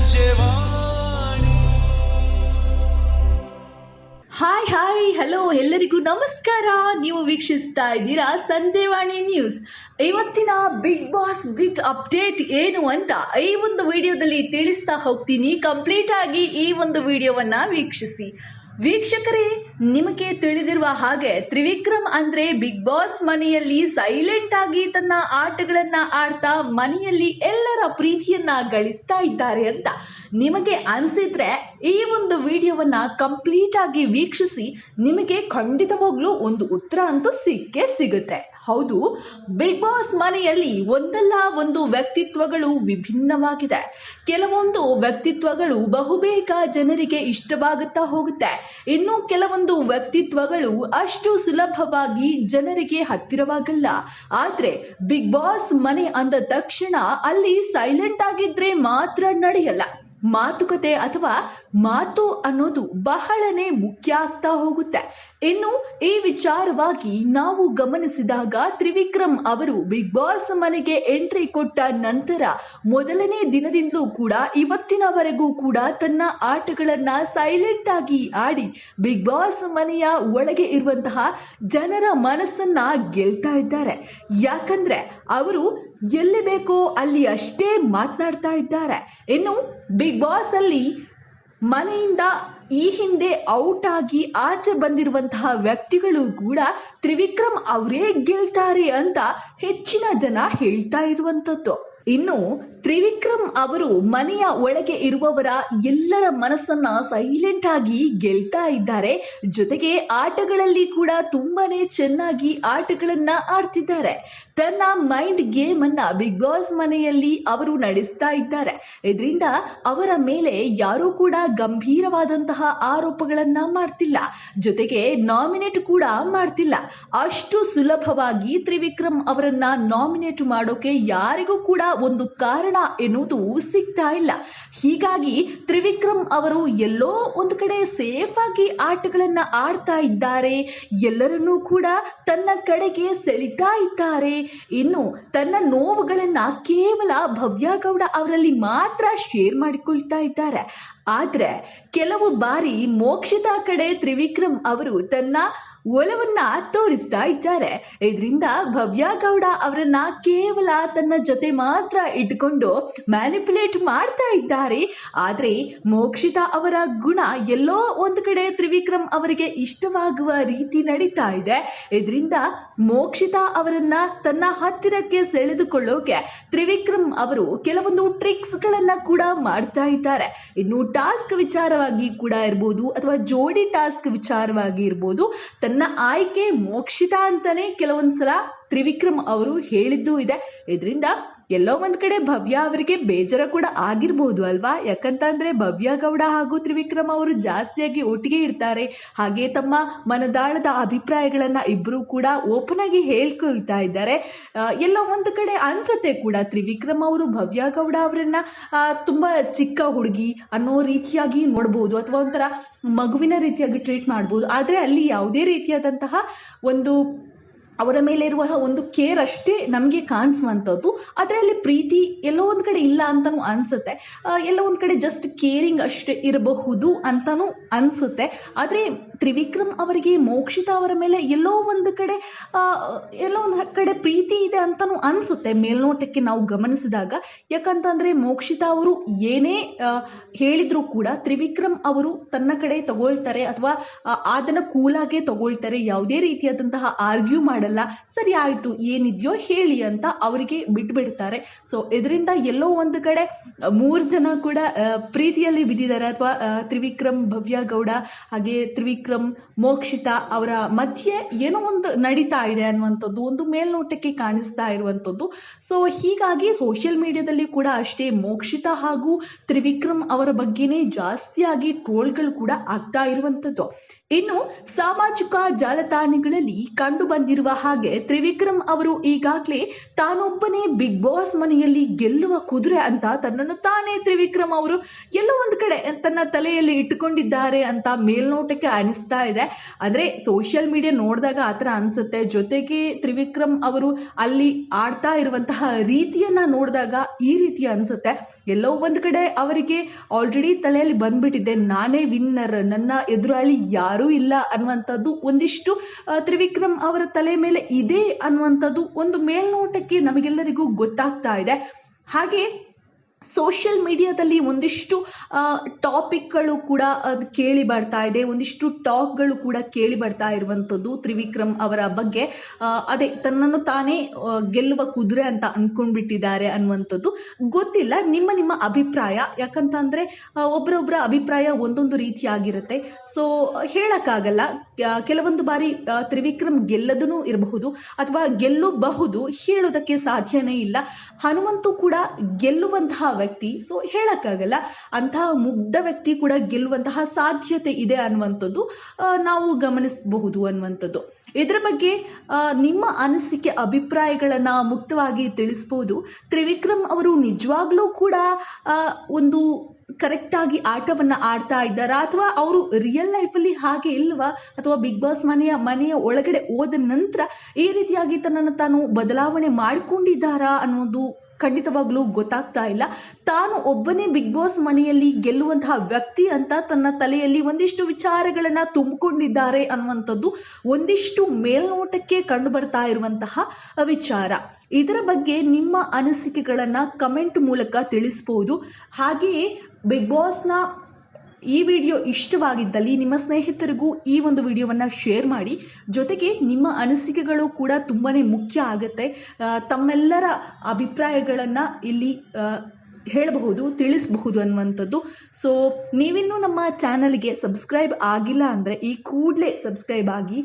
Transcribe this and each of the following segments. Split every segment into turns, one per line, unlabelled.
Sanjevani.
Hi hello ಎಲ್ಲರಿಗೂ ನಮಸ್ಕಾರ. ನೀವು ವೀಕ್ಷಿಸ್ತಾ ಇದ್ದೀರಾ ಸಂಜೆವಾಣಿ ನ್ಯೂಸ್. ಇವತ್ತಿನ ಬಿಗ್ ಬಾಸ್ ಬಿಗ್ ಅಪ್ಡೇಟ್ ಏನು ಅಂತ ಈ ಒಂದು ವಿಡಿಯೋದಲ್ಲಿ ತಿಳಿಸ್ತಾ ಹೋಗ್ತೀನಿ. ಕಂಪ್ಲೀಟ್ ಆಗಿ ಈ ಒಂದು ವಿಡಿಯೋವನ್ನ ವೀಕ್ಷಿಸಿ. ವೀಕ್ಷಕರೇ, ನಿಮಗೆ ತಿಳಿದಿರುವ ಹಾಗೆ ತ್ರಿವಿಕ್ರಮ್ ಅಂದ್ರೆ ಬಿಗ್ ಬಾಸ್ ಮನೆಯಲ್ಲಿ ಸೈಲೆಂಟ್ ಆಗಿ ತನ್ನ ಆಟಗಳನ್ನ ಆಡ್ತಾ ಮನೆಯಲ್ಲಿ ಎಲ್ಲರ ಪ್ರೀತಿಯನ್ನ ಗಳಿಸ್ತಾ ಇದ್ದಾರೆ ಅಂತ ನಿಮಗೆ ಅನ್ಸಿದ್ರೆ ಈ ಒಂದು ವಿಡಿಯೋವನ್ನ ಕಂಪ್ಲೀಟ್ ಆಗಿ ವೀಕ್ಷಿಸಿ. ನಿಮಗೆ ಖಂಡಿತವಾಗ್ಲೂ ಒಂದು ಉತ್ತರ ಅಂತೂ ಸಿಕ್ಕೇ ಸಿಗುತ್ತೆ. ಹೌದು, ಬಿಗ್ ಬಾಸ್ ಮನೆಯಲ್ಲಿ ಒಂದಲ್ಲ ಒಂದು ವ್ಯಕ್ತಿತ್ವಗಳು ವಿಭಿನ್ನವಾಗಿದೆ. ಕೆಲವೊಂದು ವ್ಯಕ್ತಿತ್ವಗಳು ಬಹುಬೇಗ ಜನರಿಗೆ ಇಷ್ಟವಾಗುತ್ತಾ ಹೋಗುತ್ತೆ. ಇನ್ನು ಕೆಲವೊಂದು ವ್ಯಕ್ತಿತ್ವಗಳು ಅಷ್ಟು ಸುಲಭವಾಗಿ ಜನರಿಗೆ ಹತ್ತಿರವಾಗಲ್ಲ. ಆದ್ರೆ ಬಿಗ್ ಬಾಸ್ ಮನೆ ಅಂದ ತಕ್ಷಣ ಅಲ್ಲಿ ಸೈಲೆಂಟ್ ಆಗಿದ್ರೆ ಮಾತ್ರ ನಡೆಯಲ್ಲ. ಮಾತುಕತೆ ಅಥವಾ ಮಾತು ಅನ್ನೋದು ಬಹಳನೇ ಮುಖ್ಯ ಆಗ್ತಾ ಹೋಗುತ್ತೆ. ಇನ್ನು ಈ ವಿಚಾರವಾಗಿ ನಾವು ಗಮನಿಸಿದಾಗ ತ್ರಿವಿಕ್ರಮ್ ಅವರು ಬಿಗ್ ಬಾಸ್ ಮನೆಗೆ ಎಂಟ್ರಿ ಕೊಟ್ಟ ನಂತರ ಮೊದಲನೇ ದಿನದಿಂದಲೂ ಕೂಡ ಇವತ್ತಿನವರೆಗೂ ಕೂಡ ತನ್ನ ಆಟಗಳನ್ನ ಸೈಲೆಂಟ್ ಆಗಿ ಆಡಿ ಬಿಗ್ ಬಾಸ್ ಮನೆಯ ಒಳಗೆ ಇರುವಂತಹ ಜನರ ಮನಸ್ಸನ್ನ ಗೆಲ್ತಾ ಇದ್ದಾರೆ. ಯಾಕಂದ್ರೆ ಅವರು ಎಲ್ಲಿ ಬೇಕೋ ಅಲ್ಲಿ ಅಷ್ಟೇ ಮಾತನಾಡ್ತಾ ಇದ್ದಾರೆ. ಇನ್ನು ಬಿಗ್ ಬಾಸ್ ಅಲ್ಲಿ ಮನೆಯಿಂದ ಈ ಹಿಂದೆ ಔಟ್ ಆಗಿ ಆಚೆ ಬಂದಿರುವಂತಹ ವ್ಯಕ್ತಿಗಳು ಕೂಡ ತ್ರಿವಿಕ್ರಮ್ ಅವರೇ ಗೆಲ್ತಾರೆ ಅಂತ ಹೆಚ್ಚಿನ ಜನ ಹೇಳ್ತಾ ಇರುವಂತದ್ದು. ಇನ್ನು ತ್ರಿವಿಕ್ರಮ್ ಅವರು ಮನೆಯ ಒಳಗೆ ಇರುವವರ ಎಲ್ಲರ ಮನಸ್ಸನ್ನ ಸೈಲೆಂಟ್ ಆಗಿ ಗೆಲ್ತಾ ಇದ್ದಾರೆ. ಜೊತೆಗೆ ಆಟಗಳಲ್ಲಿ ಕೂಡ ತುಂಬಾನೇ ಚೆನ್ನಾಗಿ ಆಟಗಳನ್ನ ಆಡ್ತಿದ್ದಾರೆ. ತನ್ನ ಮೈಂಡ್ ಗೇಮ್ ಅನ್ನ ಬಿಗ್ ಬಾಸ್ ಮನೆಯಲ್ಲಿ ಅವರು ನಡೆಸ್ತಾ ಇದ್ದಾರೆ. ಇದರಿಂದ ಅವರ ಮೇಲೆ ಯಾರೂ ಕೂಡ ಗಂಭೀರವಾದಂತಹ ಆರೋಪಗಳನ್ನ ಮಾಡ್ತಿಲ್ಲ. ಜೊತೆಗೆ ನಾಮಿನೇಟ್ ಕೂಡ ಮಾಡ್ತಿಲ್ಲ. ಅಷ್ಟು ಸುಲಭವಾಗಿ ತ್ರಿವಿಕ್ರಮ್ ಅವರನ್ನ ನಾಮಿನೇಟ್ ಮಾಡೋಕೆ ಯಾರಿಗೂ ಕೂಡ ಒಂದು ಕಾರಣ ಎನ್ನುವುದು ಸಿಗ್ತಾ ಇಲ್ಲ. ಹೀಗಾಗಿ ತ್ರಿವಿಕ್ರಮ್ ಅವರು ಎಲ್ಲೋ ಒಂದು ಕಡೆ ಸೇಫ್ ಆಗಿ ಆಟಗಳನ್ನ ಆಡ್ತಾ ಇದ್ದಾರೆ. ಎಲ್ಲರನ್ನೂ ಕೂಡ ತನ್ನ ಕಡೆಗೆ ಸೆಳಿತಾ ಇದ್ದಾರೆ. ಇನ್ನು ತನ್ನ ನೋವುಗಳನ್ನ ಕೇವಲ ಭವ್ಯ ಗೌಡ ಅವರಲ್ಲಿ ಮಾತ್ರ ಶೇರ್ ಮಾಡಿಕೊಳ್ತಾ ಇದ್ದಾರೆ. ಆದ್ರೆ ಕೆಲವು ಬಾರಿ ಮೋಕ್ಷಿತಾ ಕಡೆ ತ್ರಿವಿಕ್ರಮ್ ಅವರು ತನ್ನ ಒಲವನ್ನ ತೋರಿಸ್ತಾ ಇದ್ದಾರೆ. ಇದರಿಂದ ಭವ್ಯ ಗೌಡ ಅವರನ್ನ ಕೇವಲ ತನ್ನ ಜೊತೆ ಮಾತ್ರ ಇಟ್ಕೊಂಡು ಮ್ಯಾನಿಪುಲೇಟ್ ಮಾಡ್ತಾ ಇದ್ದಾರೆ. ಆದ್ರೆ ಮೋಕ್ಷಿತಾ ಅವರ ಗುಣ ಎಲ್ಲೋ ಒಂದು ಕಡೆ ತ್ರಿವಿಕ್ರಮ್ ಅವರಿಗೆ ಇಷ್ಟವಾಗುವ ರೀತಿ ನಡೀತಾ ಇದೆ. ಇದರಿಂದ ಮೋಕ್ಷಿತಾ ಅವರನ್ನ ತನ್ನ ಹತ್ತಿರಕ್ಕೆ ಸೆಳೆದುಕೊಳ್ಳೋಕೆ ತ್ರಿವಿಕ್ರಮ್ ಅವರು ಕೆಲವೊಂದು ಟ್ರಿಕ್ಸ್ ಗಳನ್ನ ಕೂಡ ಮಾಡ್ತಾ ಇದ್ದಾರೆ. ಇನ್ನು ಟಾಸ್ಕ್ ವಿಚಾರವಾಗಿ ಕೂಡ ಇರ್ಬೋದು ಅಥವಾ ಜೋಡಿ ಟಾಸ್ಕ್ ವಿಚಾರವಾಗಿ ಇರ್ಬೋದು, ತನ್ನ ಆಯ್ಕೆ ಮೋಕ್ಷಿತಾ ಅಂತಾನೆ ಕೆಲವೊಂದ್ಸಲ ತ್ರಿವಿಕ್ರಮ್ ಅವರು ಹೇಳಿದ್ದೂ ಇದೆ. ಇದರಿಂದ ಎಲ್ಲೋ ಒಂದ್ ಕಡೆ ಭವ್ಯ ಅವರಿಗೆ ಬೇಜಾರ ಕೂಡ ಆಗಿರ್ಬೋದು ಅಲ್ವಾ. ಯಾಕಂತಂದ್ರೆ ಭವ್ಯ ಗೌಡ ಹಾಗೂ ತ್ರಿವಿಕ್ರಮ್ ಅವರು ಜಾಸ್ತಿಯಾಗಿ ಒಟ್ಟಿಗೆ ಇರ್ತಾರೆ. ಹಾಗೆ ತಮ್ಮ ಮನದಾಳದ ಅಭಿಪ್ರಾಯಗಳನ್ನ ಇಬ್ರು ಕೂಡ ಓಪನ್ ಆಗಿ ಹೇಳ್ಕೊಳ್ತಾ ಇದ್ದಾರೆ. ಎಲ್ಲೋ ಒಂದು ಕಡೆ ಅನ್ಸತ್ತೆ ಕೂಡ ತ್ರಿವಿಕ್ರಮ್ ಅವರು ಭವ್ಯ ಗೌಡ ಅವರನ್ನ ತುಂಬಾ ಚಿಕ್ಕ ಹುಡುಗಿ ಅನ್ನೋ ರೀತಿಯಾಗಿ ನೋಡ್ಬೋದು ಅಥವಾ ಒಂಥರ ಮಗುವಿನ ರೀತಿಯಾಗಿ ಟ್ರೀಟ್ ಮಾಡ್ಬೋದು. ಆದ್ರೆ ಅಲ್ಲಿ ಯಾವುದೇ ರೀತಿಯಾದಂತಹ ಒಂದು ಅವರ ಮೇಲೆ ಇರುವ ಒಂದು ಕೇರ್ ಅಷ್ಟೇ ನಮಗೆ ಕಾಣಿಸುವಂಥದ್ದು. ಅದರಲ್ಲಿ ಪ್ರೀತಿ ಎಲ್ಲೋ ಒಂದು ಕಡೆ ಇಲ್ಲ ಅಂತಾನೂ ಅನಿಸುತ್ತೆ. ಎಲ್ಲೋ ಒಂದು ಕಡೆ ಜಸ್ಟ್ ಕೇರಿಂಗ್ ಅಷ್ಟೇ ಇರಬಹುದು ಅಂತಾನೂ ಅನಿಸುತ್ತೆ. ಆದರೆ ತ್ರಿವಿಕ್ರಮ್ ಅವರಿಗೆ ಮೋಕ್ಷಿತಾ ಅವರ ಮೇಲೆ ಎಲ್ಲೋ ಒಂದು ಕಡೆ ಪ್ರೀತಿ ಇದೆ ಅಂತಾನೂ ಅನಿಸುತ್ತೆ ಮೇಲ್ನೋಟಕ್ಕೆ ನಾವು ಗಮನಿಸಿದಾಗ. ಯಾಕಂತಂದರೆ ಮೋಕ್ಷಿತಾ ಅವರು ಏನೇ ಹೇಳಿದರೂ ಕೂಡ ತ್ರಿವಿಕ್ರಮ್ ಅವರು ತನ್ನ ಕಡೆ ತಗೊಳ್ತಾರೆ ಅಥವಾ ಅದನ್ನು ಕೂಲಾಗೆ ತಗೊಳ್ತಾರೆ. ಯಾವುದೇ ರೀತಿಯಾದಂತಹ ಆರ್ಗ್ಯೂ ಮಾಡಲ್ಲ. ಸರಿ ಆಯ್ತು, ಏನಿದೆಯೋ ಹೇಳಿ ಅಂತ ಅವರಿಗೆ ಬಿಟ್ಬಿಡ್ತಾರೆ. ಸೊ ಇದರಿಂದ ಎಲ್ಲೋ ಒಂದು ಕಡೆ 3 ಜನ ಕೂಡ ಪ್ರೀತಿಯಲ್ಲಿ ಬಿದ್ದಿದ್ದಾರೆ. ಅಥವಾ ತ್ರಿವಿಕ್ರಮ್ ಭವ್ಯ ಗೌಡ ಹಾಗೆ ತ್ರಿವಿಕ್ರಮ್ ಮೋಕ್ಷಿತಾ ಅವರ ಮಧ್ಯೆ ಏನೋ ಒಂದು ನಡೀತಾ ಇದೆ ಅನ್ನುವಂಥದ್ದು ಒಂದು ಮೇಲ್ನೋಟಕ್ಕೆ ಕಾಣಿಸ್ತಾ ಇರುವಂಥದ್ದು. ಸೊ ಹೀಗಾಗಿ ಸೋಷಿಯಲ್ ಮೀಡಿಯಾದಲ್ಲಿ ಕೂಡ ಅಷ್ಟೇ ಮೋಕ್ಷಿತಾ ಹಾಗೂ ತ್ರಿವಿಕ್ರಮ್ ಅವರ ಬಗ್ಗೆನೇ ಜಾಸ್ತಿಯಾಗಿ ಟ್ರೋಲ್ಗಳು ಕೂಡ ಆಗ್ತಾ ಇರುವಂಥದ್ದು. ಇನ್ನು ಸಾಮಾಜಿಕ ಜಾಲತಾಣಗಳಲ್ಲಿ ಕಂಡು ಬಂದಿರುವ ಹಾಗೆ ತ್ರಿವಿಕ್ರಮ್ ಅವರು ಈಗಾಗಲೇ ತಾನೊಬ್ಬನೇ ಬಿಗ್ ಬಾಸ್ ಮನೆಯಲ್ಲಿ ಗೆಲ್ಲುವ ಕುದುರೆ ಅಂತ ತನ್ನನ್ನು ತಾನೇ ತ್ರಿವಿಕ್ರಮ್ ಅವರು ಎಲ್ಲೋ ಒಂದು ಕಡೆ ತನ್ನ ತಲೆಯಲ್ಲಿ ಇಟ್ಟುಕೊಂಡಿದ್ದಾರೆ ಅಂತ ಮೇಲ್ನೋಟಕ್ಕೆ ಅನಿಸ್ತಾ ಕಾಣಿಸ್ತಾ ಇದೆ. ಅಂದರೆ ಸೋಷಿಯಲ್ ಮೀಡಿಯಾ ನೋಡಿದಾಗ ಆ ಥರ ಅನಿಸುತ್ತೆ. ಜೊತೆಗೆ ತ್ರಿವಿಕ್ರಮ್ ಅವರು ಅಲ್ಲಿ ಆಡ್ತಾ ಇರುವಂತಹ ರೀತಿಯನ್ನು ನೋಡಿದಾಗ ಈ ರೀತಿ ಅನಿಸುತ್ತೆ. ಎಲ್ಲೋ ಒಂದು ಕಡೆ ಅವರಿಗೆ ಆಲ್ರೆಡಿ ತಲೆಯಲ್ಲಿ ಬಂದ್ಬಿಟ್ಟಿದೆ, ನಾನೇ ವಿನ್ನರ್, ನನ್ನ ಎದುರಾಳಿ ಯಾರೂ ಇಲ್ಲ ಅನ್ನುವಂಥದ್ದು ಒಂದಿಷ್ಟು ತ್ರಿವಿಕ್ರಮ್ ಅವರ ತಲೆ ಮೇಲೆ ಇದೆ ಅನ್ನುವಂಥದ್ದು ಒಂದು ಮೇಲ್ನೋಟಕ್ಕೆ ನಮಗೆಲ್ಲರಿಗೂ ಗೊತ್ತಾಗ್ತಾ ಇದೆ. ಹಾಗೆ ಸೋಷಿಯಲ್ ಮೀಡಿಯಾದಲ್ಲಿ ಒಂದಿಷ್ಟು ಟಾಪಿಕ್ಗಳು ಕೂಡ ಅದು ಕೇಳಿ ಬರ್ತಾ ಇದೆ, ಒಂದಿಷ್ಟು ಟಾಕ್ಗಳು ಕೂಡ ಕೇಳಿ ಬರ್ತಾ ಇರುವಂಥದ್ದು ತ್ರಿವಿಕ್ರಮ್ ಅವರ ಬಗ್ಗೆ. ಅದೇ ತನ್ನನ್ನು ತಾನೇ ಗೆಲ್ಲುವ ಕುದುರೆ ಅಂತ ಅಂದ್ಕೊಂಡ್ಬಿಟ್ಟಿದ್ದಾರೆ ಅನ್ನುವಂಥದ್ದು. ಗೊತ್ತಿಲ್ಲ, ನಿಮ್ಮ ಅಭಿಪ್ರಾಯ. ಯಾಕಂತಂದರೆ ಒಬ್ಬರೊಬ್ಬರ ಅಭಿಪ್ರಾಯ ಒಂದೊಂದು ರೀತಿಯಾಗಿರುತ್ತೆ. ಸೊ ಹೇಳೋಕ್ಕಾಗಲ್ಲ. ಕೆಲವೊಂದು ಬಾರಿ ತ್ರಿವಿಕ್ರಮ್ ಗೆಲ್ಲದೂ ಇರಬಹುದು ಅಥವಾ ಗೆಲ್ಲಬಹುದು, ಹೇಳೋದಕ್ಕೆ ಸಾಧ್ಯನೇ ಇಲ್ಲ. ಹನುಮಂತು ಕೂಡ ಗೆಲ್ಲುವಂತಹ ವ್ಯಕ್ತಿ. ಸೊ ಹೇಳಕ್ಕಾಗಲ್ಲ, ಅಂತಹ ಮುಗ್ಧ ವ್ಯಕ್ತಿ ಕೂಡ ಗೆಲ್ಲುವಂತಹ ಸಾಧ್ಯತೆ ಇದೆ ಅನ್ನುವಂಥದ್ದು ನಾವು ಗಮನಿಸಬಹುದು ಅನ್ನುವಂಥದ್ದು. ಇದರ ಬಗ್ಗೆ ನಿಮ್ಮ ಅನಿಸಿಕೆ ಅಭಿಪ್ರಾಯಗಳನ್ನು ಮುಕ್ತವಾಗಿ ತಿಳಿಸ್ಬೋದು. ತ್ರಿವಿಕ್ರಮ್ ಅವರು ನಿಜವಾಗ್ಲೂ ಕೂಡ ಒಂದು ಕರೆಕ್ಟಾಗಿ ಆಟವನ್ನು ಆಡ್ತಾ ಇದ್ದಾರಾ ಅಥವಾ ಅವರು ರಿಯಲ್ ಲೈಫಲ್ಲಿ ಹಾಗೆ ಇಲ್ವಾ, ಅಥವಾ ಬಿಗ್ ಬಾಸ್ ಮನೆಯ ಒಳಗಡೆ ಹೋದ ನಂತರ ಈ ರೀತಿಯಾಗಿ ತನ್ನನ್ನು ತಾನು ಬದಲಾವಣೆ ಮಾಡಿಕೊಂಡಿದ್ದಾರಾ ಅನ್ನೋದು ಖಂಡಿತವಾಗ್ಲೂ ಗೊತ್ತಾಗ್ತಾ ಇಲ್ಲ. ತಾನು ಒಬ್ಬನೇ ಬಿಗ್ ಬಾಸ್ ಮನೆಯಲ್ಲಿ ಗೆಲ್ಲುವಂತಹ ವ್ಯಕ್ತಿ ಅಂತ ತನ್ನ ತಲೆಯಲ್ಲಿ ಒಂದಿಷ್ಟು ವಿಚಾರಗಳನ್ನು ತುಂಬಿಕೊಂಡಿದ್ದಾರೆ ಅನ್ನುವಂಥದ್ದು ಒಂದಿಷ್ಟು ಮೇಲ್ನೋಟಕ್ಕೆ ಕಂಡು ಬರ್ತಾ ಇರುವಂತಹ ವಿಚಾರ. ಇದರ ಬಗ್ಗೆ ನಿಮ್ಮ ಅನಿಸಿಕೆಗಳನ್ನು ಕಮೆಂಟ್ ಮೂಲಕ ತಿಳಿಸ್ಬೋದು. ಹಾಗೆಯೇ ಬಿಗ್ ಬಾಸ್ನ ಈ ವಿಡಿಯೋ ಇಷ್ಟವಾಗಿದ್ದಲ್ಲಿ ನಿಮ್ಮ ಸ್ನೇಹಿತರಿಗೂ ಈ ಒಂದು ವಿಡಿಯೋವನ್ನು ಶೇರ್ ಮಾಡಿ. ಜೊತೆಗೆ ನಿಮ್ಮ ಅನಿಸಿಕೆಗಳು ಕೂಡ ತುಂಬಾ ಮುಖ್ಯ ಆಗುತ್ತೆ. ತಮ್ಮೆಲ್ಲರ ಅಭಿಪ್ರಾಯಗಳನ್ನು ಇಲ್ಲಿ ಹೇಳಬಹುದು, ತಿಳಿಸಬಹುದು ಅನ್ನುವಂಥದ್ದು. ಸೊ ನೀವಿನ್ನೂ ನಮ್ಮ ಚಾನಲ್ಗೆ ಸಬ್ಸ್ಕ್ರೈಬ್ ಆಗಿಲ್ಲ ಅಂದರೆ ಈ ಕೂಡಲೇ ಸಬ್ಸ್ಕ್ರೈಬ್ ಆಗಿ.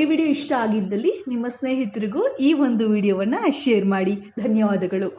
ಈ ವಿಡಿಯೋ ಇಷ್ಟ ಆಗಿದ್ದಲ್ಲಿ ನಿಮ್ಮ ಸ್ನೇಹಿತರಿಗೂ ಈ ಒಂದು ವಿಡಿಯೋವನ್ನು ಶೇರ್ ಮಾಡಿ. ಧನ್ಯವಾದಗಳು.